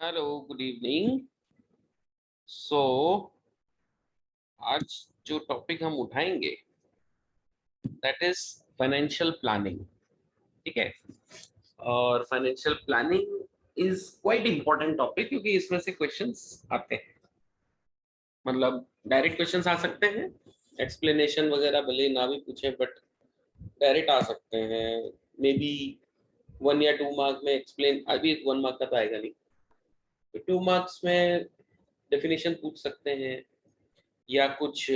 Hello, good evening. सो आज जो topic हम उठाएंगे दैट इज फाइनेंशियल प्लानिंग। ठीक है। और financial planning is quite important topic क्योंकि इसमें से क्वेश्चंस आते हैं। मतलब डायरेक्ट क्वेश्चंस आ सकते हैं, एक्सप्लेनेशन वगैरह भले ना भी पूछे बट डायरेक्ट आ सकते हैं। मे बी 1 या 2 मार्क में एक्सप्लेन, अभी 1 मार्क का तो आएगा नहीं, तो 2 मार्क्स में डेफिनेशन पूछ सकते हैं या कुछ।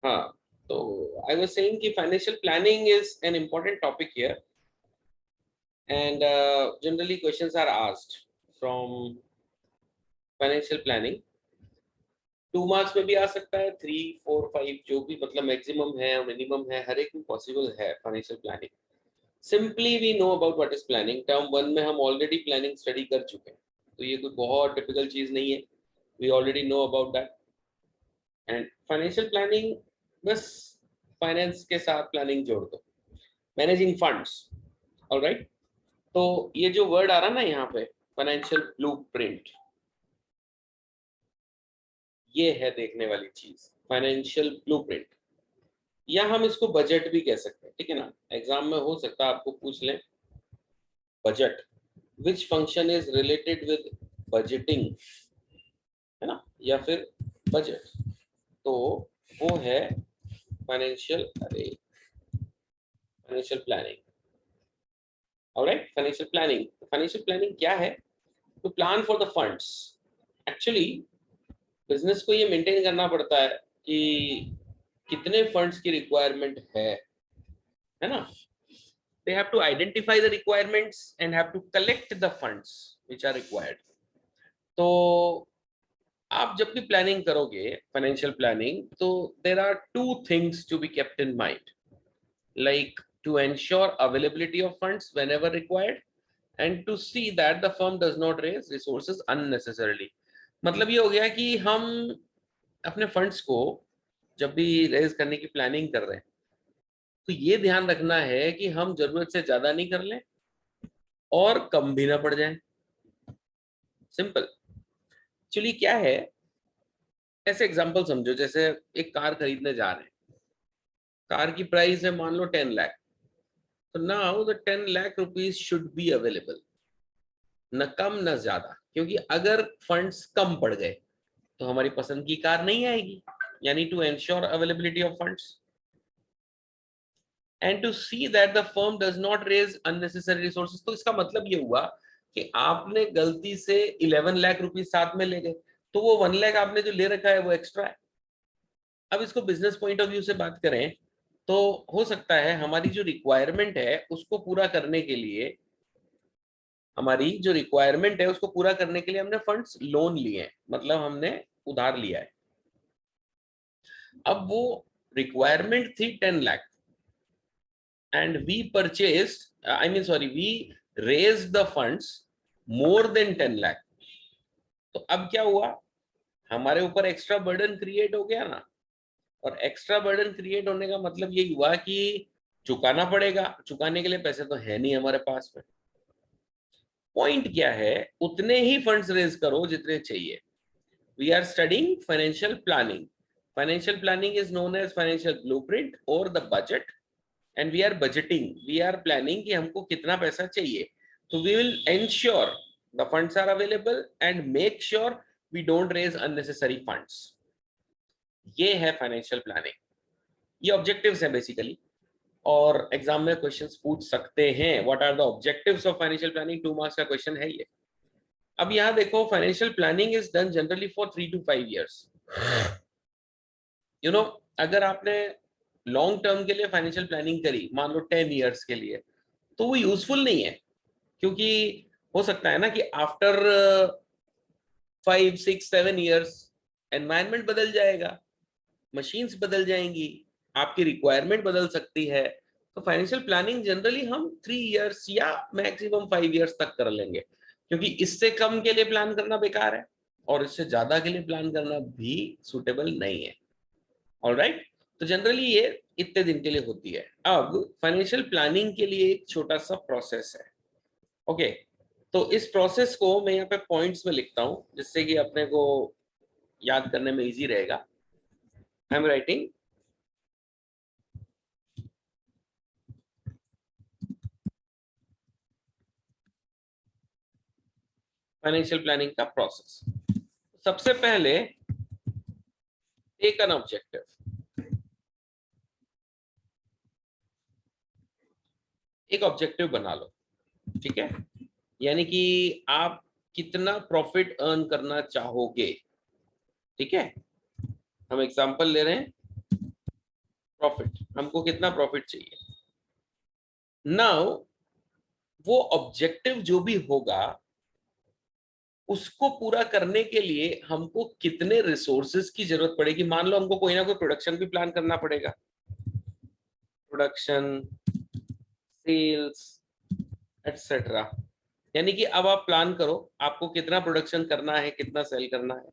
हाँ, तो आई वाज सेइंग कि financial planning is an important topic here and generally questions are asked from financial planning. 2 marks में भी आ सकता है, 3, 4, 5 जो भी, मतलब मैक्सिमम है मिनिमम है, हर एक में पॉसिबल है financial planning. Simply we know about what is planning. Term 1 में हम ऑलरेडी प्लानिंग स्टडी कर चुके हैं, तो ये कोई बहुत टिपिकल चीज नहीं है। We already know about that. And financial planning बस फाइनेंस के साथ प्लानिंग जोड़ दो, मैनेजिंग फंड्स। ऑलराइट। तो ये जो वर्ड आ रहा ना यहाँ पे, फाइनेंशियल ब्लूप्रिंट, ये है देखने वाली चीज, फाइनेंशियल ब्लूप्रिंट। या हम इसको बजट भी कह सकते हैं, ठीक है ना। एग्जाम में हो सकता है आपको पूछ लें budget, which function is related with budgeting, है ना, या फिर बजट। तो वो है फाइनेंशियल, अरे financial planning. Alright, financial planning. Financial planning क्या है? To plan for the funds. Actually business को ये मेंटेन करना पड़ता है कि कितने फंड्स की रिक्वायरमेंट है ना। they have to identify the requirements and have to collect the funds which are required. तो आप जब भी प्लानिंग करोगे फाइनेंशियल प्लानिंग, तो there are two things to be kept in mind, like to ensure availability of funds whenever required and to see that the firm does not raise resources unnecessarily. मतलब ये हो गया कि हम अपने funds को जब भी रेज करने की प्लानिंग कर रहे हैं, तो ये ध्यान रखना है कि हम जरूरत से ज्यादा नहीं कर लें और कम भी ना पड़ जाए। सिंपल। एक्चुअली क्या है, ऐसे एग्जांपल समझो, जैसे एक कार खरीदने जा रहे हैं। कार की प्राइस है मान लो 10 लाख। तो now the 10 lakh rupees should be available, न कम न ज्यादा, क्योंकि अगर फंड्स कम पड़ गए तो हमारी पसंद की कार नहीं आएगी। यानी to ensure availability of funds and to see that the firm does not raise unnecessary resources. तो इसका मतलब ये हुआ कि आपने गलती से 11 लाख रुपीज साथ में ले गए, तो वो 1 लाख आपने जो ले रखा है वो एक्स्ट्रा है। अब इसको बिजनेस पॉइंट ऑफ व्यू से बात करें, तो हो सकता है हमारी जो रिक्वायरमेंट है उसको पूरा करने के लिए, हमारी जो रिक्वायरमेंट है उसको पूरा करने के लिए हमने फंड्स लोन लिए हैं, मतलब हमने उधार लिया है। अब वो रिक्वायरमेंट थी 10 lakh and we purchase, I mean sorry, we raise the funds more than 10 lakh. तो अब क्या हुआ, हमारे ऊपर एक्स्ट्रा बर्डन क्रिएट हो गया ना। और एक्स्ट्रा बर्डन क्रिएट होने का मतलब यही हुआ कि चुकाना पड़ेगा, चुकाने के लिए पैसे तो है नहीं हमारे पास में। पॉइंट क्या है, उतने ही फंड्स रेज करो जितने चाहिए। We are studying financial planning. Financial planning is known as financial blueprint और the budget. And we are budgeting, we are planning कि हमको कितना पैसा चाहिए। तो we will ensure the funds are available and make sure we don't raise unnecessary funds. ये है financial planning. ये ऑब्जेक्टिव्स है बेसिकली, और एग्जाम में क्वेश्चंस पूछ सकते हैं what are the objectives of financial planning. 2 marks का क्वेश्चन है ये। अब यहाँ देखो, financial planning is done generally for 3 to 5 years। You know, अगर आपने लॉन्ग टर्म के लिए फाइनेंशियल प्लानिंग करी, मान लो 10 years के लिए, तो वो यूजफुल नहीं है। क्योंकि हो सकता है ना कि आफ्टर 5, 6, 7 years एनवायरमेंट बदल जाएगा, मशीन्स बदल जाएंगी, आपकी रिक्वायरमेंट बदल सकती है। तो फाइनेंशियल प्लानिंग जनरली हम 3 years या मैक्सिमम 5 years तक कर लेंगे, क्योंकि इससे कम के लिए प्लान करना बेकार है और इससे ज्यादा के लिए प्लान करना भी सुटेबल नहीं है। ऑलराइट। तो जनरली ये इतने दिन के लिए होती है। अब फाइनेंशियल प्लानिंग के लिए एक छोटा सा प्रोसेस है। ओके, तो इस प्रोसेस को मैं यहाँ पे पॉइंट्स में लिखता हूँ जिससे कि अपने को याद करने में इजी रहेगा। I am writing financial planning का प्रोसेस। सबसे पहले टेक एन ऑब्जेक्टिव, एक ऑब्जेक्टिव बना लो, ठीक है, यानी कि आप कितना प्रॉफिट अर्न करना चाहोगे। ठीक है, हम एग्जांपल ले रहे हैं, प्रॉफिट, हमको कितना प्रॉफिट चाहिए। नाउ वो ऑब्जेक्टिव जो भी होगा उसको पूरा करने के लिए हमको कितने रिसोर्सेज की जरूरत पड़ेगी। मान लो हमको कोई ना कोई प्रोडक्शन भी प्लान करना पड़ेगा, प्रोडक्शन, सेल्स, एटसेट्रा। यानी कि अब आप प्लान करो आपको कितना प्रोडक्शन करना है, कितना सेल करना है,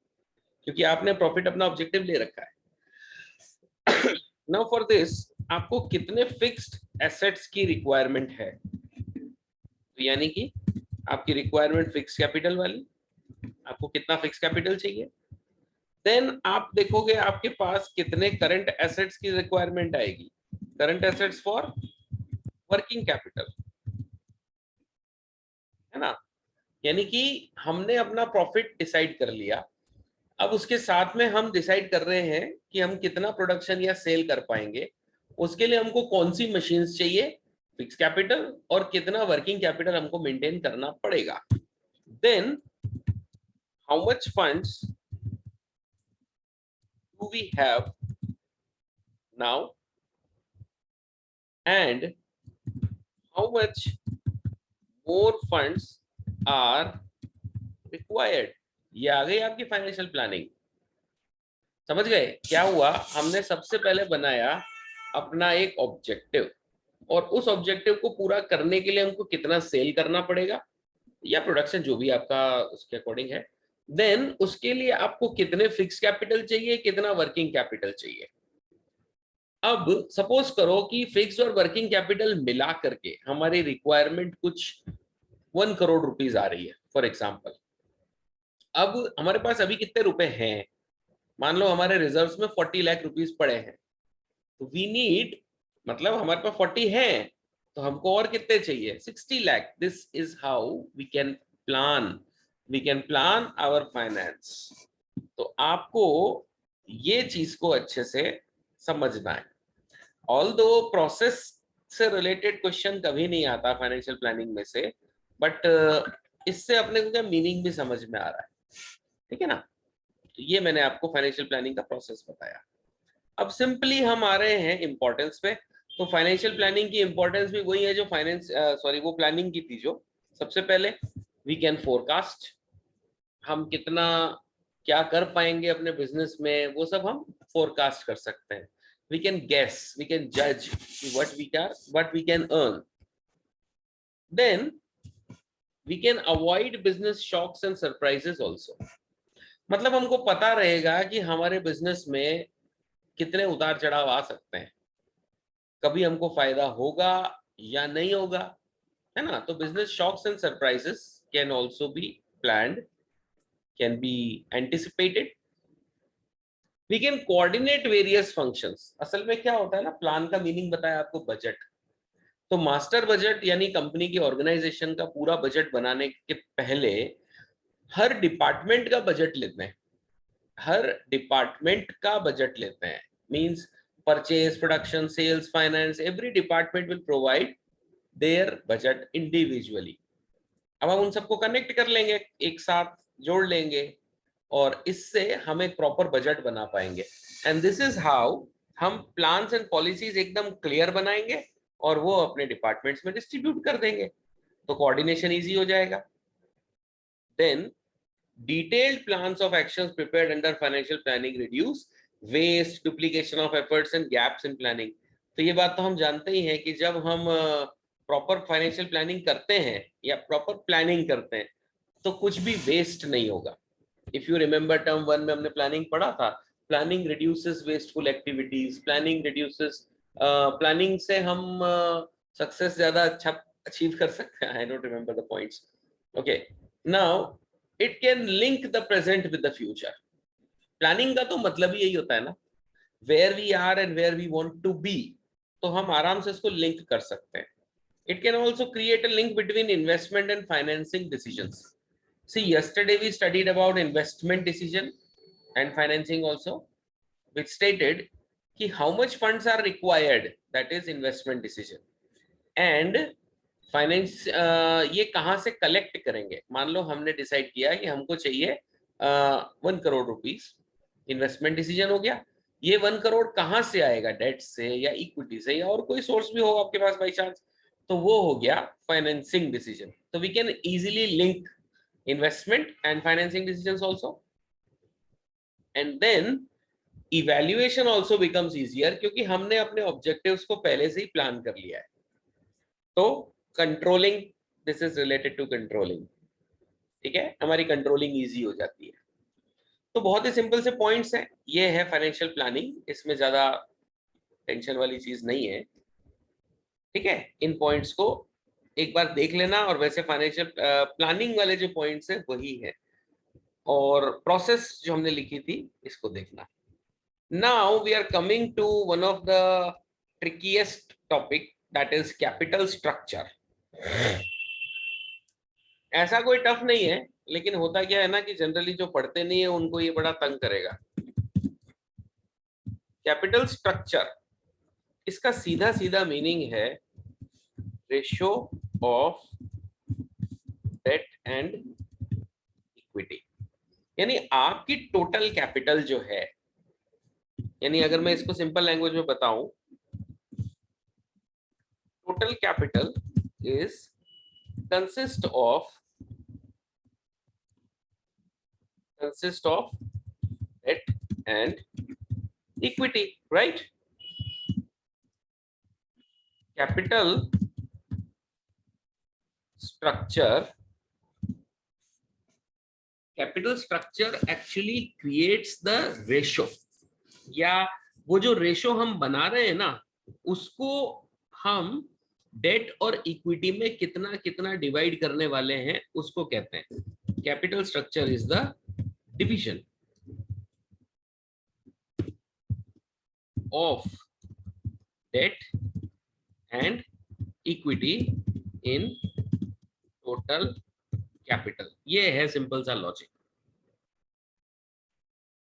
क्योंकि आपने प्रॉफिट अपना ऑब्जेक्टिव ले रखा है। नाउ फॉर दिस आपको कितने फिक्स्ड एसेट्स की रिक्वायरमेंट है, तो यानी कि आपकी रिक्वायरमेंट फिक्स कैपिटल वाली, आपको कितना फिक्स कैपिटल चाहिए। देन आप देखोगे आपके पास कितने करंट एसेट्स की रिक्वायरमेंट आएगी, current assets for working capital, है ना। यानी कि हमने अपना प्रॉफिट डिसाइड कर लिया, अब उसके साथ में हम डिसाइड कर रहे हैं कि हम कितना प्रोडक्शन या सेल कर पाएंगे, उसके लिए हमको कौन सी मशीन्स चाहिए, फिक्स कैपिटल, और कितना वर्किंग कैपिटल हमको मेंटेन करना पड़ेगा। Then how much funds do we have now and how much more funds are required। ये आ गई आपकी फाइनेंशियल प्लानिंग। समझ गए क्या हुआ, हमने सबसे पहले बनाया अपना एक ऑब्जेक्टिव, और उस ऑब्जेक्टिव को पूरा करने के लिए हमको कितना सेल करना पड़ेगा या प्रोडक्शन जो भी आपका उसके अकॉर्डिंग है। देन उसके लिए आपको कितने फिक्स कैपिटल चाहिए, कितना वर्किंग कैपिटल चाहिए। अब सपोज करो कि फिक्स और वर्किंग कैपिटल मिला करके हमारी रिक्वायरमेंट कुछ 1 करोड़ रुपीस आ रही है फॉर एग्जांपल। अब हमारे पास अभी कितने रुपए हैं, मान लो हमारे रिजर्व्स में 40 लाख रुपीस पड़े हैं, तो वी नीड, मतलब हमारे पास 40 हैं तो हमको और कितने चाहिए, 60 lakh. This is how we can plan our finance. तो आपको ये चीज को अच्छे से समझना है। ऑल्दो प्रोसेस से रिलेटेड क्वेश्चन कभी नहीं आता फाइनेंशियल प्लानिंग में से, बट इससे अपने को क्या मीनिंग भी समझ में आ रहा है, ठीक है ना। तो ये मैंने आपको फाइनेंशियल प्लानिंग का प्रोसेस बताया। अब सिंपली हम आ रहे हैं इंपॉर्टेंस पे। तो फाइनेंशियल प्लानिंग की इंपॉर्टेंस भी वही है जो वो प्लानिंग की थी। जो सबसे पहले वी कैन फोरकास्ट, हम कितना क्या कर पाएंगे अपने बिजनेस में वो सब हम फोरकास्ट कर सकते हैं। we can guess, we can judge what we can earn. Then we can avoid business shocks and surprises also। मतलब हमको पता रहेगा कि हमारे बिजनेस में कितने उतार चढ़ाव आ सकते हैं, कभी हमको फायदा होगा या नहीं होगा, है ना। तो business shocks and surprises can also be planned, can be anticipated. We can coordinate various functions. असल में क्या होता है ना, प्लान का मीनिंग बताया आपको, बजट। तो मास्टर बजट यानी कंपनी की ऑर्गेनाइजेशन का पूरा बजट बनाने के पहले हर डिपार्टमेंट का बजट लेते हैं, हर डिपार्टमेंट का बजट लेते हैं। Means purchase, production, sales, finance, every department will provide their budget individually. अब हम उन सबको कनेक्ट कर लेंगे, एक साथ जोड़ लेंगे, और इससे हम एक प्रॉपर बजट बना पाएंगे। एंड दिस इज हाउ हम प्लान्स एंड पॉलिसीज एकदम क्लियर बनाएंगे और वो अपने डिपार्टमेंट्स में डिस्ट्रीब्यूट कर देंगे, तो कोऑर्डिनेशन इजी हो जाएगा। Then detailed plans of actions prepared under financial planning reduce waste, duplication of efforts and gaps in planning. तो ये बात तो हम जानते ही हैं कि जब हम प्रॉपर फाइनेंशियल प्लानिंग करते हैं या प्रॉपर प्लानिंग करते हैं तो कुछ भी वेस्ट नहीं होगा। इफ यू रिमेंबर टर्म 1 में हमने प्लानिंग पढ़ा था, planning reduces wasteful activities, planning reduces, planning से हम सक्सेस ज्यादा अच्छा अचीव कर सकते हैं. I don't remember the points. Okay, now it can link the present with the future. Planning का तो मतलब ही यही होता है ना, where we are and where we want to be. तो हम आराम से इसको लिंक कर सकते हैं. It can also create a link between investment and financing decisions. See, yesterday we studied about investment decision and financing also, which stated कि how much funds are required, that is investment decision, and finance ये कहाँ से collect करेंगे. मान लो हमने decide किया कि हमको चाहिए 1 करोड़ रुपीस, इन्वेस्टमेंट डिसीजन हो गया. ये 1 करोड़ कहाँ से आएगा, डेट से या इक्विटी से या और कोई सोर्स भी होगा आपके पास बाई चांस, तो वो हो गया फाइनेंसिंग डिसीजन. तो we can easily link investment and financing decisions also, and then evaluation also becomes easier क्योंकि हमने अपने objectives को पहले से ही प्लान कर लिया है. तो controlling, this is related to controlling. ठीक है, हमारी कंट्रोलिंग इजी हो जाती है. तो बहुत ही सिंपल से पॉइंट्स हैं. ये है फाइनेंशियल प्लानिंग, इसमें ज्यादा टेंशन वाली चीज नहीं है. ठीक है, इन पॉइंट्स को एक बार देख लेना, और वैसे फाइनेंशियल प्लानिंग वाले जो पॉइंट्स है वही है, और प्रोसेस जो हमने लिखी थी इसको देखना. Now we are coming to one of the trickiest topic, that is capital structure. ऐसा कोई टफ नहीं है, लेकिन होता क्या है ना कि जनरली जो पढ़ते नहीं है उनको ये बड़ा तंग करेगा. कैपिटल स्ट्रक्चर, इसका सीधा सीधा मीनिंग है ratio of debt and equity. यानी आपकी टोटल कैपिटल जो है, यानी अगर मैं इसको सिंपल लैंग्वेज में बताऊं, total capital is consist of debt and equity, right. Capital structure actually creates the ratio, या वो जो रेशो हम बना रहे हैं ना, उसको हम डेट और इक्विटी में कितना कितना डिवाइड करने वाले हैं उसको कहते हैं. Capital structure is the division of debt and equity in total capital. ये है सिंपल सा लॉजिक.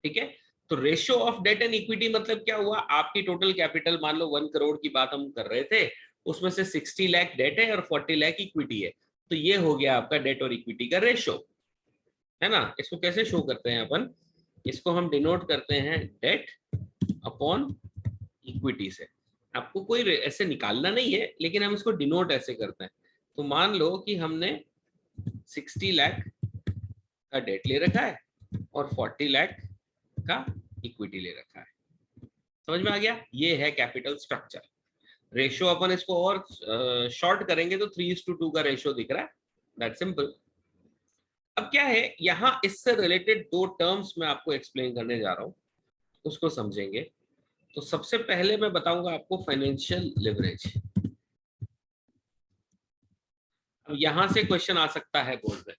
ठीक है, तो ratio of debt and equity मतलब क्या हुआ, आपकी टोटल कैपिटल मान लो 1 करोड़ की बात हम कर रहे थे, उसमें से 60 लाख डेट है और 40 लाख इक्विटी है. तो ये हो गया आपका डेट और इक्विटी का रेशियो, है ना. इसको कैसे शो करते हैं अपन, इसको हम डिनोट करते हैं डेट अपॉन इक्विटी से. आपको कोई ऐसे निकालना नहीं है, लेकिन हम इसको डिनोट ऐसे करते हैं. तो मान लो कि हमने 60 लाख का डेट ले रखा है और 40 लाख का इक्विटी ले रखा है. समझ में आ गया, ये है कैपिटल स्ट्रक्चर. रेशियो अपन इसको और शॉर्ट करेंगे तो 3:2 का रेशियो दिख रहा है, दैट सिंपल. अब क्या है यहां, इससे रिलेटेड 2 टर्म्स मैं आपको एक्सप्लेन करने जा रहा हूं, उसको समझेंगे. तो सबसे पहले मैं बताऊंगा आपको फाइनेंशियल लिवरेज. अब यहां से क्वेश्चन आ सकता है बोर्ड में,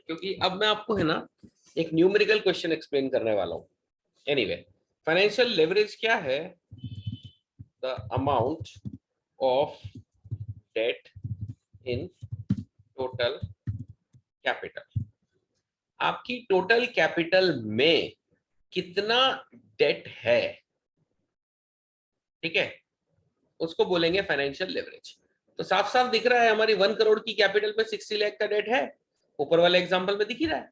क्योंकि अब मैं आपको है ना एक न्यूमेरिकल क्वेश्चन एक्सप्लेन करने वाला हूं. एनीवे, फाइनेंशियल लेवरेज क्या है, the amount of debt in total capital. आपकी टोटल कैपिटल में कितना डेट है, ठीक है, उसको बोलेंगे फाइनेंशियल लेवरेज. तो साफ साफ दिख रहा है हमारी 1 करोड़ की कैपिटल पे 60 लाख का डेट है, ऊपर वाले एग्जांपल में दिख ही रहा है.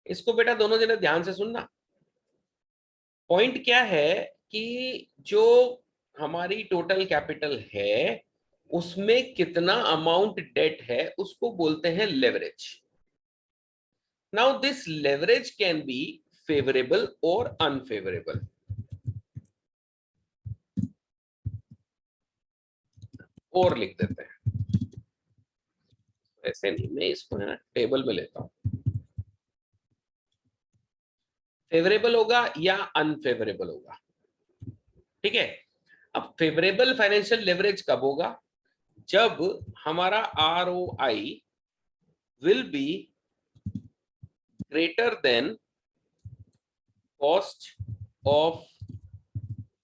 इसको बेटा दोनों जने ध्यान से सुनना. पॉइंट क्या है कि जो हमारी टोटल कैपिटल है उसमें कितना अमाउंट डेट है उसको बोलते हैं leverage. Now this leverage can be favourable और अनफेवरेबल. और लिख देते हैं, ऐसे नहीं, मैं इसको है ना टेबल में लेता हूं. फेवरेबल होगा या अनफेवरेबल होगा। ठीक है, अब फेवरेबल फाइनेंशियल लेवरेज कब होगा, जब हमारा ROI will be greater than cost of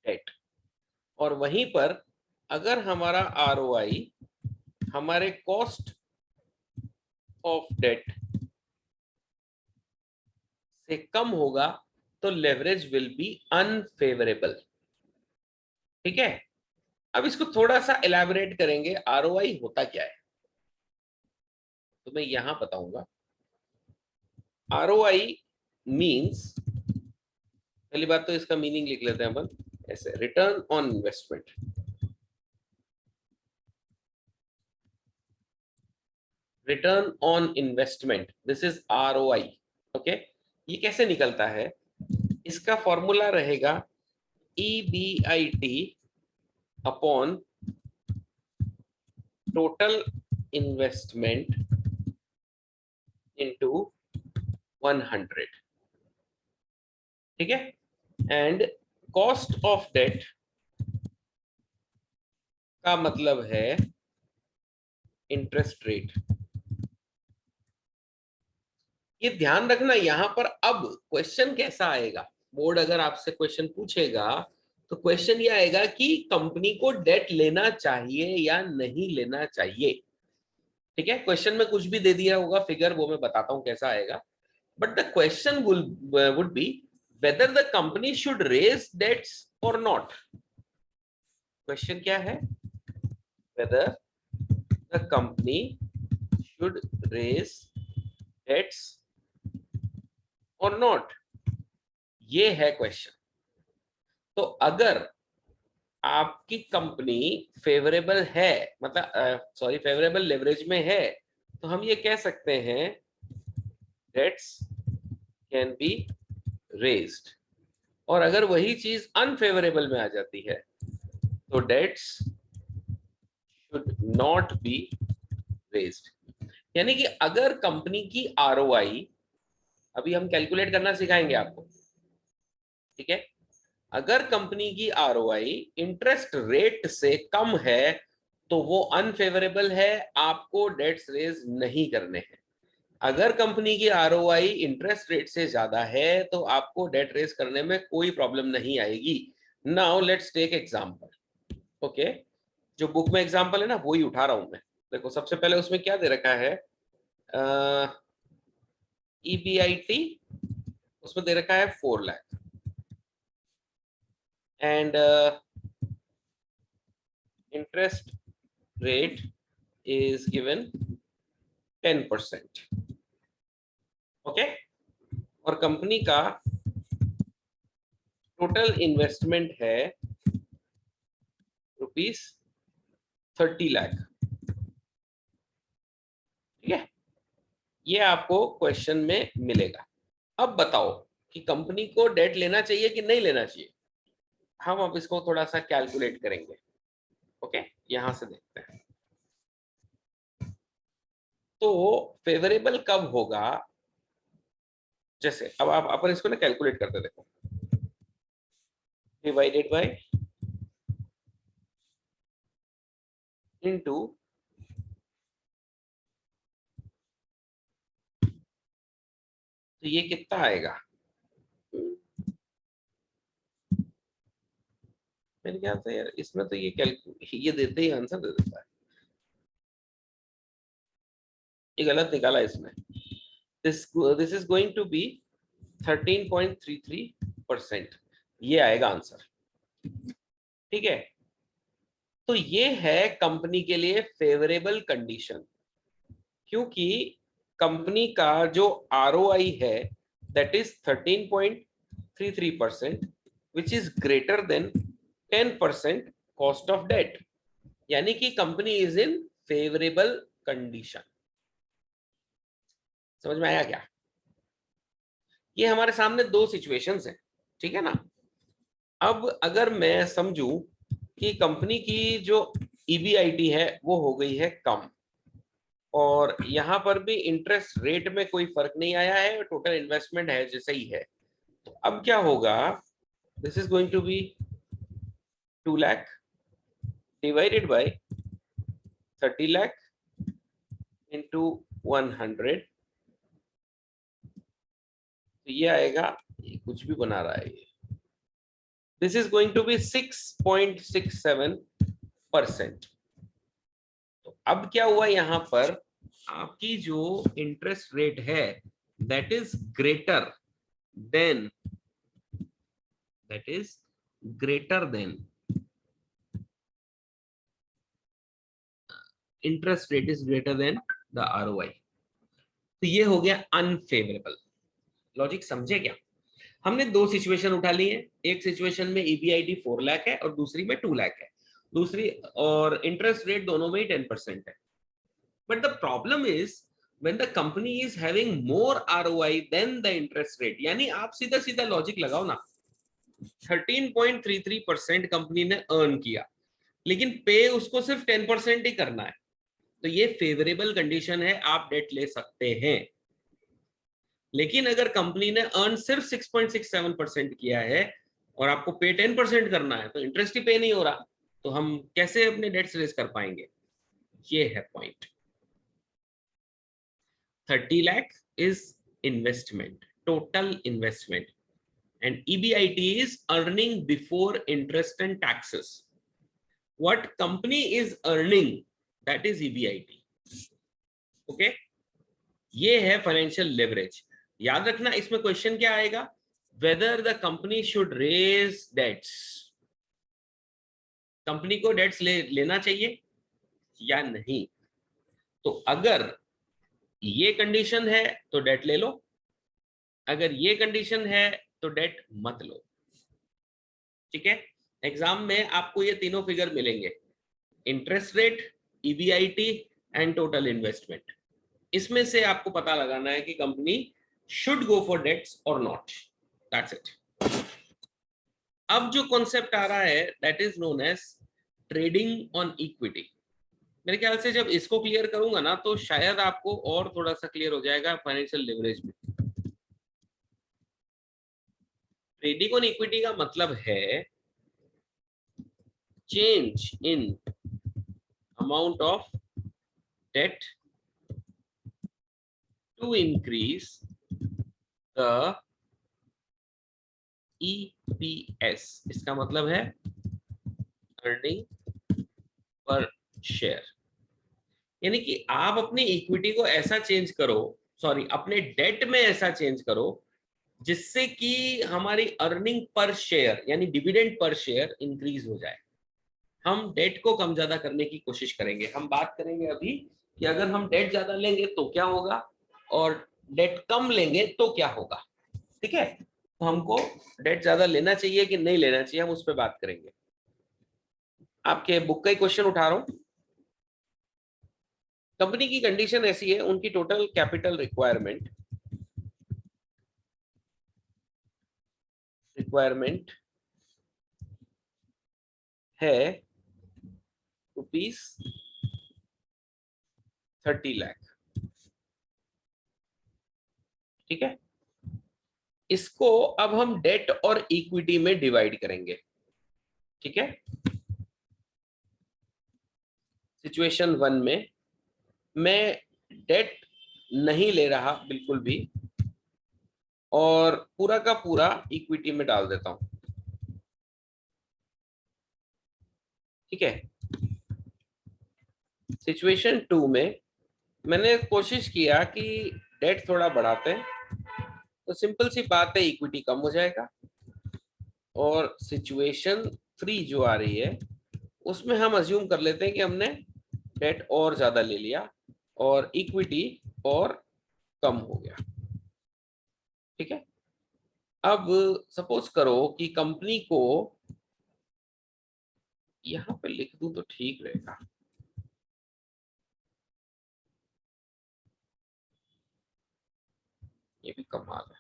debt. और वहीं पर अगर हमारा ROI हमारे कॉस्ट ऑफ डेट से कम होगा तो लेवरेज विल बी अनफेवरेबल। ठीक है, अब इसको थोड़ा सा एलैबोरेट करेंगे, ROI होता क्या है तो मैं यहां बताऊंगा। ROI मींस, पहली बात तो इसका मीनिंग लिख लेते हैं अपन ऐसे, return on investment. Return on investment, this is ROI। Okay, ये कैसे निकलता है, इसका फॉर्मूला रहेगा EBIT upon total investment into 100। ठीक है, एंड कॉस्ट ऑफ डेट का मतलब है इंटरेस्ट रेट। ये ध्यान रखना यहां पर। अब क्वेश्चन कैसा आएगा, बोर्ड अगर आपसे क्वेश्चन पूछेगा तो क्वेश्चन ये आएगा कि कंपनी को डेट लेना चाहिए या नहीं लेना चाहिए। ठीक है, क्वेश्चन में कुछ भी दे दिया होगा फिगर, वो मैं बताता हूं कैसा आएगा, but the question would be whether the company should raise debts or not. Question क्या है, whether the company should raise debts or not, ये है क्वेश्चन। तो अगर आपकी कंपनी फेवरेबल है, मतलब सॉरी फेवरेबल लेवरेज में है, तो हम ये कह सकते हैं डेट्स कैन बी रेज्ड। और अगर वही चीज अनफेवरेबल में आ जाती है तो debts should not be raised. यानी कि अगर कंपनी की ROI, अभी हम कैलकुलेट करना सिखाएंगे आपको। ठीक है, अगर कंपनी की ROI इंटरेस्ट रेट से कम है तो वो अनफेवरेबल है, आपको डेट्स रेज नहीं करने हैं। अगर कंपनी की ROI इंटरेस्ट रेट से ज्यादा है तो आपको डेट रेज करने में कोई प्रॉब्लम नहीं आएगी। Now let's take example. Okay, जो बुक में एग्जांपल है ना वो ही उठा रहा हूं मैं। देखो सबसे पहले उसमें क्या दे रखा है, EBIT उसमें दे रखा है 4 lakh and interest rate is given 10%। Okay, और कंपनी का टोटल इन्वेस्टमेंट है ₹30 लाख। ठीक है, ये आपको क्वेश्चन में मिलेगा। अब बताओ कि कंपनी को डेट लेना चाहिए कि नहीं लेना चाहिए। हम अब इसको थोड़ा सा कैलकुलेट करेंगे। ओके, यहां से देखते हैं। तो फेवरेबल कब होगा, जैसे अब आप अपन इसको ना कैलकुलेट करते देखो, डिवाइडेड बाय इनटू, तो ये कितना आएगा, मेरे ख्याल से यार इसमें तो ये देते ही आंसर दे देता है, ये गलत निकाला इसमें। This is going to be 13.33%, ये आएगा आंसर। ठीक है, तो ये है कंपनी के लिए फेवरेबल कंडीशन, क्योंकि कंपनी का जो ROI है that is 13.33%, which is greater than 10% cost of debt, यानी कि company is in favourable condition. समझ में आया क्या? ये हमारे सामने दो सिचुएशंस हैं। ठीक है ना, अब अगर मैं समझूं कि कंपनी की जो EBIT है वो हो गई है कम, और यहां पर भी इंटरेस्ट रेट में कोई फर्क नहीं आया है, टोटल इन्वेस्टमेंट है जैसे ही है, तो अब क्या होगा, this is going to be 2 lakh divided by 30 lakh into 100, तो ये आएगा, ये कुछ भी बना रहा है ये, this is going to be 6.67%। तो अब क्या हुआ, यहां पर आपकी जो इंटरेस्ट रेट है that is greater than, that is greater than, interest rate is greater than the ROI. तो ये हो गया अनफेवरेबल। लॉजिक समझे क्या? हमने दो सिचुएशन उठा ली है, एक सिचुएशन में ईबीआईडी 4 लाख है और दूसरी में 2 लाख है, दूसरी और इंटरेस्ट रेट दोनों में ही 10% है। But the problem is when the company is having more ROI than the interest rate, यानी आप सीधा सीधा लॉजिक लगाओ ना, 13.33% कंपनी ने अर्न किया, लेकिन पे उसको सिर्फ 10% ही करना है, तो ये फेवरेबल कंडीशन है, आप डेट ले सकते हैं। लेकिन अगर कंपनी ने अर्न सिर्फ 6.67% किया है और आपको पे 10% करना है, तो इंटरेस्ट ही पे नहीं हो रहा, तो हम कैसे अपने डेट्स रेज कर पाएंगे? ये है point. 30 lakh is investment, total investment, and EBIT is earning before interest and taxes. What company is earning, that is EBIT. Okay, ये है फाइनेंशियल लेवरेज। याद रखना, इसमें क्वेश्चन क्या आएगा, whether the company should raise debts, company को debts लेना चाहिए या नहीं। तो अगर ये कंडीशन है तो डेट ले लो, अगर ये कंडीशन है तो डेट मत लो। ठीक है, एग्जाम में आपको ये तीनों फिगर मिलेंगे, interest rate, EBIT and total investment. इसमें से आपको पता लगाना है कि company should go for debts or not, that's it. अब जो कॉन्सेप्ट आ रहा है that is known as trading on equity. मेरे ख्याल से जब इसको क्लियर करूंगा ना, तो शायद आपको और थोड़ा सा क्लियर हो जाएगा फाइनेंशियल लिवरेज में। ट्रेडिंग ऑन इक्विटी का मतलब है change in amount of debt to increase the EPS. इसका मतलब है अर्निंग पर शेयर, यानी कि आप अपनी इक्विटी को ऐसा चेंज करो, सॉरी अपने डेट में ऐसा चेंज करो जिससे कि हमारी अर्निंग पर शेयर यानी डिविडेंड पर शेयर इंक्रीज हो जाए। हम डेट को कम ज्यादा करने की कोशिश करेंगे। हम बात करेंगे अभी कि अगर हम डेट ज्यादा लेंगे तो क्या होगा और डेट कम लेंगे तो क्या होगा। ठीक है, तो हमको डेट ज्यादा लेना चाहिए कि नहीं लेना चाहिए, हम उस पर बात करेंगे। आपके बुक का ही क्वेश्चन उठा रहा हूं। कंपनी की कंडीशन ऐसी है, उनकी टोटल कैपिटल रिक्वायरमेंट है ₹30 लाख। ठीक है, इसको अब हम डेट और इक्विटी में डिवाइड करेंगे। ठीक है, सिचुएशन 1 में मैं डेट नहीं ले रहा बिल्कुल भी और पूरा का पूरा इक्विटी में डाल देता हूं। ठीक है, सिचुएशन 2 में मैंने कोशिश किया कि डेट थोड़ा बढ़ाते हैं, तो सिंपल सी बात है इक्विटी कम हो जाएगा। और सिचुएशन 3 जो आ रही है उसमें हम अज्यूम कर लेते हैं कि हमने डेट और ज्यादा ले लिया और इक्विटी और कम हो गया। ठीक है, अब सपोज करो कि कंपनी को, यहां पे लिख दूं तो ठीक रहेगा, ये भी कमाल है।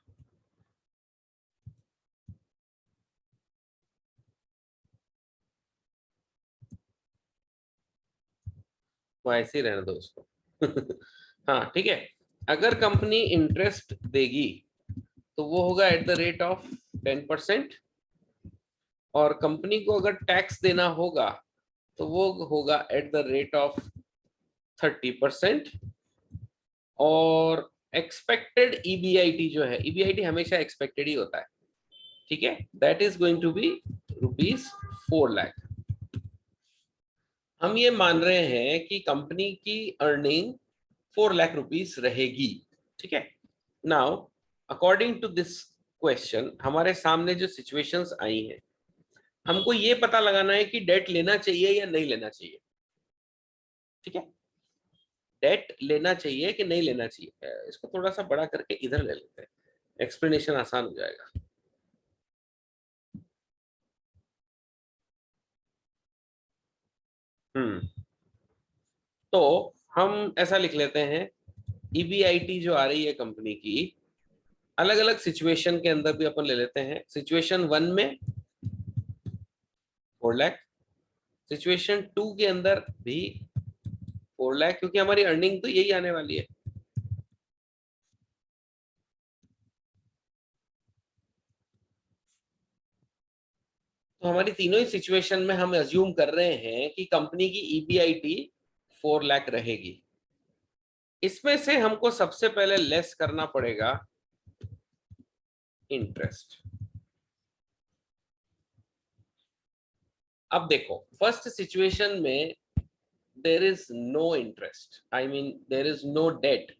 वो ऐसे ही रहने दो उसको हाँ ठीक है, अगर कंपनी इंटरेस्ट देगी तो वो होगा एट द रेट ऑफ 10%, और कंपनी को अगर टैक्स देना होगा तो वो होगा एट द रेट ऑफ 30%। और एक्सपेक्टेड ईबीआईटी जो है, ईबीआईटी हमेशा एक्सपेक्टेड ही होता है, ठीक है, that is going to be ₹4 lakh. हम ये मान रहे हैं कि कंपनी की अर्निंग 4 लाख रुपीस रहेगी, ठीक है। Now according to this question हमारे सामने जो सिचुएशंस आई हैं, हमको ये पता लगाना है कि डेट लेना चाहिए या नहीं लेना चाहिए, ठीक है। डेट लेना चाहिए कि नहीं लेना चाहिए, इसको थोड़ा सा बड़ा करके इधर ले लेते हैं, एक्सप्लेनेशन आसान हो जाएगा। तो हम ऐसा लिख लेते हैं, ईबीआईटी जो आ रही है कंपनी की, अलग अलग सिचुएशन के अंदर भी अपन ले लेते हैं। सिचुएशन 1 में 4 लाख, सिचुएशन 2 के अंदर भी 4 लाख, क्योंकि हमारी अर्निंग तो यही आने वाली है। तो हमारी तीनों ही सिचुएशन में हम अज्यूम कर रहे हैं कि कंपनी की ईबीआईटी 4 लाख रहेगी। इसमें से हमको सबसे पहले लेस करना पड़ेगा इंटरेस्ट। अब देखो, फर्स्ट सिचुएशन में there is no interest, I mean there is no debt,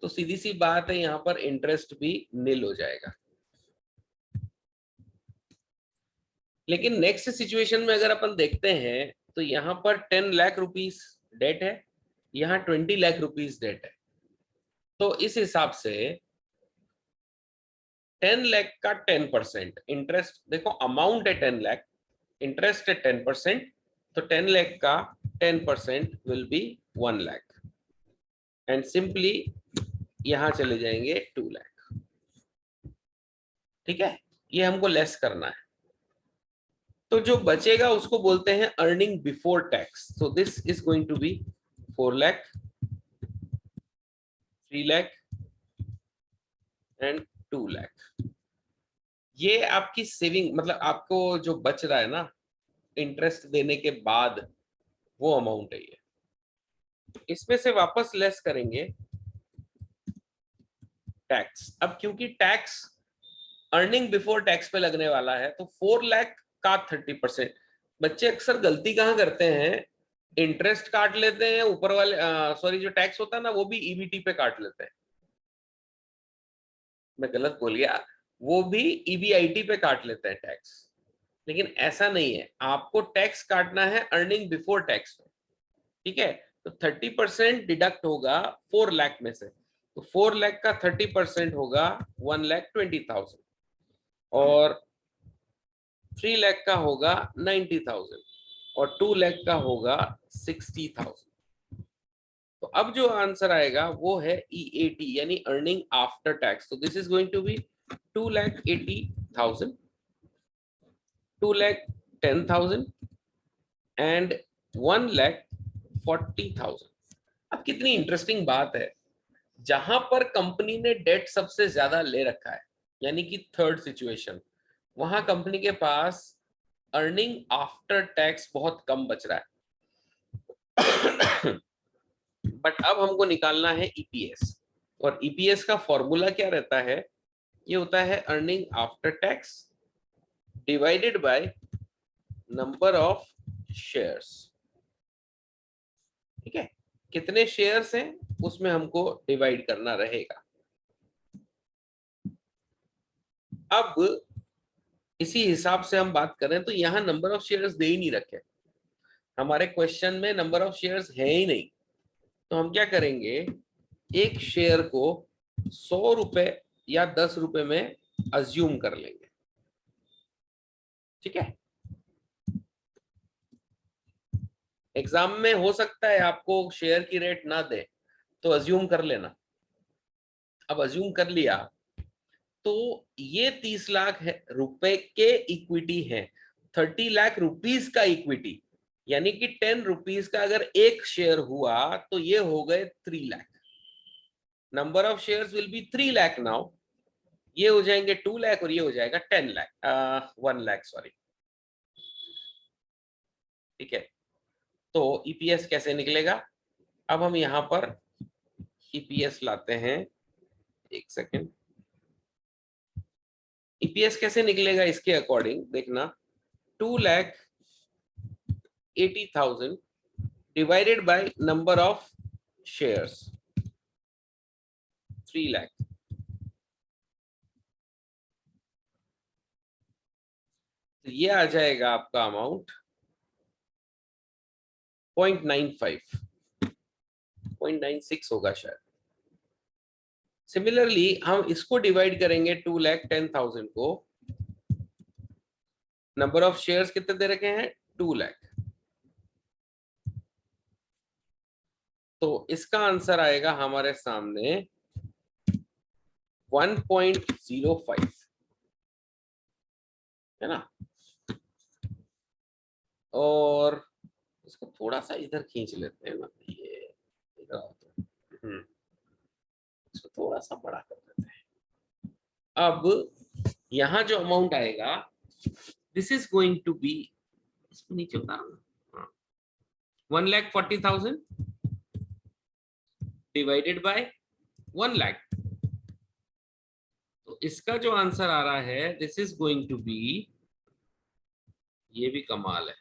तो सीधी सी बात है यहां पर इंटरेस्ट भी नील हो जाएगा। लेकिन नेक्स्ट सिचुएशन में अगर अपन देखते हैं तो यहां पर 10 लाख रुपीस डेट है, यहां 20 लाख रुपीस डेट है। तो इस हिसाब से 10 लाख का 10% इंटरेस्ट, देखो अमाउंट है 10 लाख, इंटरेस्ट है 10%, तो 10 लाख का 10% will be 1 lakh, and simply यहां चले जाएंगे 2 लाख, ठीक है। ये हमको लेस करना है, तो जो बचेगा उसको बोलते हैं earning before tax. So this is going to be 4 lakh, 3 lakh and 2 lakh. ये आपकी सेविंग, मतलब आपको जो बच रहा है ना इंटरेस्ट देने के बाद, वो अमाउंट है ये। इसमें से वापस लेस करेंगे टैक्स। अब क्योंकि टैक्स अर्निंग बिफोर टैक्स पे लगने वाला है, तो 4 लाख का 30%। बच्चे अक्सर गलती कहाँ करते हैं, इंटरेस्ट काट लेते हैं ऊपर वाले, सॉरी, जो टैक्स होता है ना वो भी ईबीटी पे काट लेते हैं। मैं गलत बोल गया, वो भी ईबीआईटी पे काट लेते हैं टैक्स, लेकिन ऐसा नहीं है, आपको टैक्स काटना है अर्निंग बिफोर टैक्स में, ठीक है। तो 30% डिडक्ट होगा 4 लाख में से, तो 4 लाख का 30% होगा 1,20,000, और 3 लाख का होगा 90,000, और 2 लाख का होगा 60,000। तो अब जो आंसर आएगा वो है ईएटी, यानी अर्निंग आफ्टर टैक्स। तो this is going to be 2,80,000, 2,10,000 and 1,40,000। अब कितनी इंटरेस्टिंग बात है, जहां पर कंपनी ने डेट सबसे ज्यादा ले रखा है, यानी कि थर्ड सिचुएशन, वहां कंपनी के पास अर्निंग आफ्टर टैक्स बहुत कम बच रहा है। बट अब हमको निकालना है ईपीएस, और ईपीएस का फॉर्मूला क्या रहता है, ये होता है earning after tax divided by number of shares, ठीक है। कितने शेयर्स हैं उसमें हमको डिवाइड करना रहेगा। अब इसी हिसाब से हम बात करें तो यहां नंबर ऑफ शेयर्स दे ही नहीं रखे, हमारे क्वेश्चन में नंबर ऑफ शेयर्स है ही नहीं। तो हम क्या करेंगे, एक शेयर को 100 रुपए या 10 रुपए में अज्यूम कर लेंगे, ठीक है। एग्जाम में हो सकता है आपको शेयर की रेट ना दे, तो अज्यूम कर लेना। अब अज्यूम कर लिया, तो ये 30 लाख है रुपए के इक्विटी है, 30 लाख रुपीस का इक्विटी, यानी कि 10 रुपीस का अगर एक शेयर हुआ तो ये हो गए 3 lakh. Number of shares will be 3 lakh now, ये हो जाएंगे 2 लाख और ये हो जाएगा 10 लाख 1 लाख सॉरी। ठीक है, तो ईपीएस कैसे निकलेगा? अब हम यहाँ पर ईपीएस लाते हैं, एक सेकेंड। ईपीएस कैसे निकलेगा इसके अकॉर्डिंग देखना, 2,80,000 divided by number of shares 3 lakh. तो ये आ जाएगा आपका अमाउंट 0.95, 0.96 होगा शायद। सिमिलरली हम इसको डिवाइड करेंगे 2,10,000 को, नंबर ऑफ शेयर्स कितने दे रखे हैं 2 लाख, तो इसका आंसर आएगा हमारे सामने 1.05, है ना। और इसको थोड़ा सा इधर खींच लेते हैं ना, ये इधर इसको थोड़ा सा बड़ा कर देते हैं। अब यहाँ जो अमाउंट आएगा, this is going to be, इसको नीचे उतारो, 1,40,000 डिवाइडेड बाय 1 लाख। तो इसका जो आंसर आ रहा है, this is going to be, ये भी कमाल है,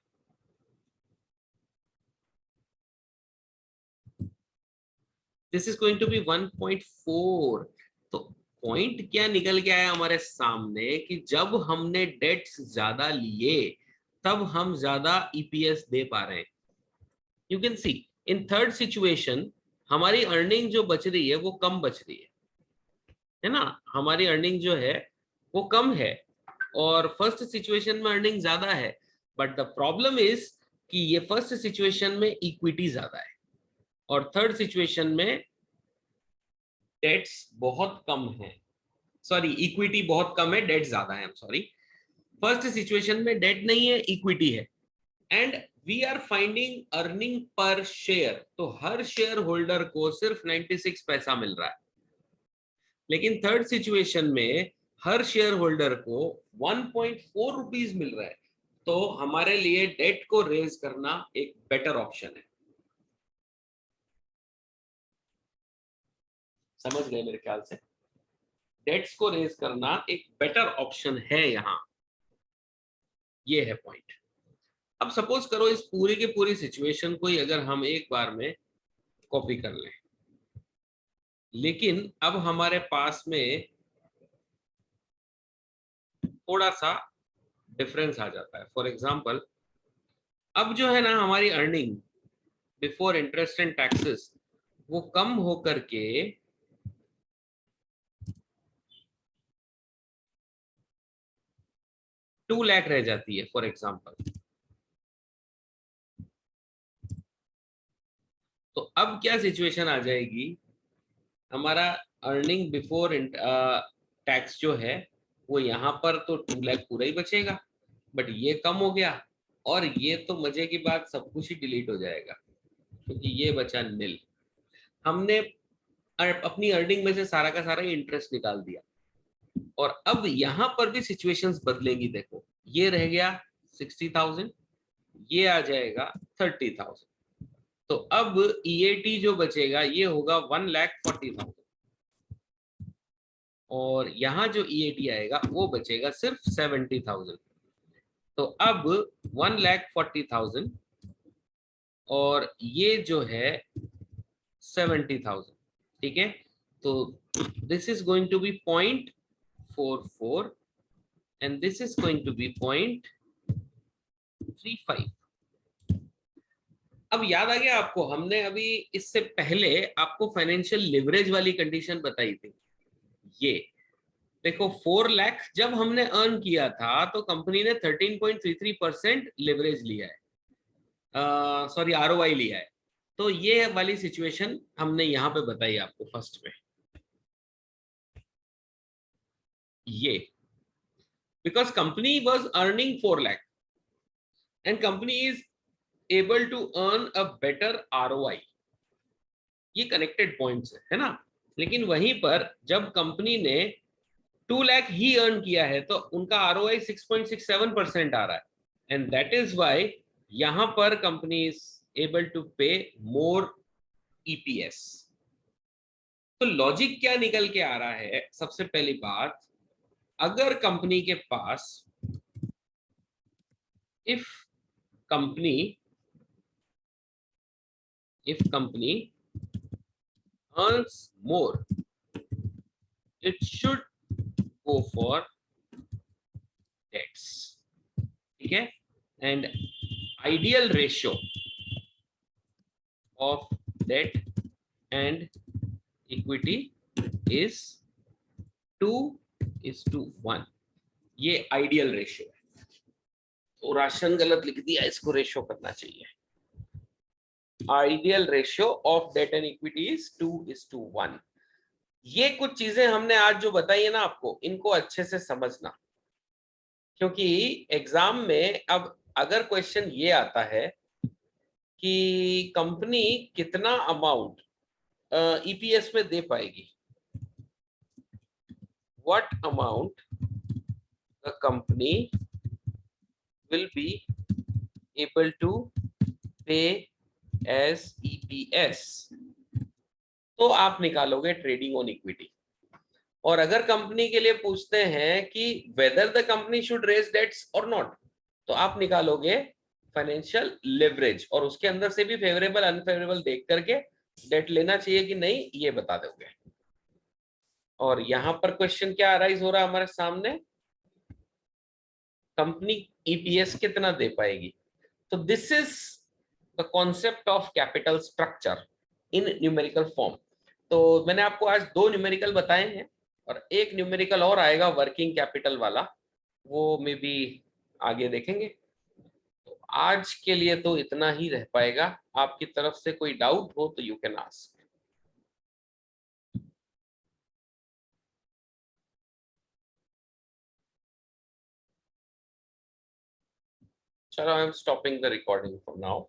this is going to be 1.4। तो पॉइंट क्या निकल के आया हमारे सामने कि जब हमने डेट्स ज्यादा लिए तब हम ज्यादा ईपीएस दे पा रहे हैं। You can see in third situation हमारी अर्निंग जो बच रही है वो कम बच रही है ना, हमारी अर्निंग जो है वो कम है, और फर्स्ट सिचुएशन में अर्निंग ज्यादा है। बट द प्रॉब्लम इज कि ये फर्स्ट सिचुएशन में इक्विटी ज्यादा है और थर्ड सिचुएशन में डेट्स बहुत कम है, सॉरी इक्विटी बहुत कम है, डेट ज्यादा है, सॉरी। फर्स्ट सिचुएशन में डेट नहीं है, इक्विटी है, and we are finding earning per share, तो हर शेयर होल्डर को सिर्फ 96 पैसा मिल रहा है। लेकिन थर्ड सिचुएशन में हर शेयर होल्डर को 1.4 रुपीज मिल रहा है, तो हमारे लिए डेट को रेज करना एक बेटर ऑप्शन है। समझ गए मेरे ख्याल से, डेट्स को रेज करना एक बेटर ऑप्शन है यहां, ये है पॉइंट। अब सपोज करो इस पूरी की पूरी सिचुएशन को ही अगर हम एक बार में कॉपी कर लें, लेकिन अब हमारे पास में थोड़ा सा डिफरेंस आ जाता है। फॉर एग्जांपल, अब जो है ना हमारी earning before interest and taxes वो कम होकर के 2 लाख रह जाती है फॉर एग्जांपल। तो अब क्या सिचुएशन आ जाएगी, हमारा अर्निंग बिफोर टैक्स जो है वो यहाँ पर तो 2 लाख पूरा ही बचेगा, बट ये कम हो गया, और ये तो मजे की बात सब कुछ ही डिलीट हो जाएगा क्योंकि ये बचा नील। हमने अपनी अर्निंग में से सारा का सारा इंटरेस्ट निकाल दिया, और अब यहां पर भी सिचुएशंस बदलेंगी। देखो ये रह गया 60,000, ये आ जाएगा 30,000, तो अब ईएटी जो बचेगा ये होगा 1,40,000, और यहां जो ईएटी आएगा वो बचेगा सिर्फ 70,000। तो अब 1,40,000 और ये जो है 70,000, ठीक है। तो this is going to be 0.44 and this is going to be 0.35। अब याद आ गया आपको, हमने अभी इससे पहले आपको फाइनेंशियल लिवरेज वाली कंडीशन बताई थी। ये देखो 4 लाख जब हमने अर्न किया था तो कंपनी ने 13.33% लिवरेज लिया है, सॉरी आरओआई लिया है। तो ये वाली सिचुएशन हमने यहां पे बताई आपको फर्स्ट में, ये because company was earning 4 lakh and company is able to earn a better ROI, ये कनेक्टेड पॉइंट्स है ना। लेकिन वहीं पर जब कंपनी ने 2 लाख ही अर्न किया है तो उनका ROI 6.67% आ रहा है, एंड दैट इज वाई यहां पर कंपनी इज एबल टू पे मोर EPS। तो लॉजिक क्या निकल के आ रहा है? सबसे पहली बात, अगर कंपनी के पास, if company earns more, it should go for debts, ठीक है? And ideal ratio of debt and equity is 2:1। ये आइडियल रेशियो है। तो राशन गलत लिख दिया, इसको रेशियो करना चाहिए। Ideal ratio of debt and equity is 2:1। ये कुछ चीजें हमने आज जो बताई है ना आपको, इनको अच्छे से समझना, क्योंकि एग्जाम में अब अगर क्वेश्चन ये आता है कि कंपनी कितना अमाउंट EPS में दे पाएगी, what amount the company will be able to pay as EPS, तो आप निकालोगे ट्रेडिंग ऑन इक्विटी। और अगर कंपनी के लिए पूछते हैं कि whether the company should raise debts or not, तो आप निकालोगे फाइनेंशियल लेवरेज, और उसके अंदर से भी फेवरेबल अनफेवरेबल देख करके डेट लेना चाहिए कि नहीं, ये बता दोगे। और यहां पर क्वेश्चन क्या अराइज हो रहा है हमारे सामने, कंपनी EPS कितना दे पाएगी। तो this is the concept of capital structure in numerical form. तो मैंने आपको आज 2 न्यूमेरिकल बताए हैं, और एक न्यूमेरिकल और आएगा वर्किंग कैपिटल वाला, वो मे बी आगे देखेंगे। तो आज के लिए तो इतना ही रह पाएगा। आपकी तरफ से कोई डाउट हो तो यू कैन आस्क। चलो, I am stopping the recording for now.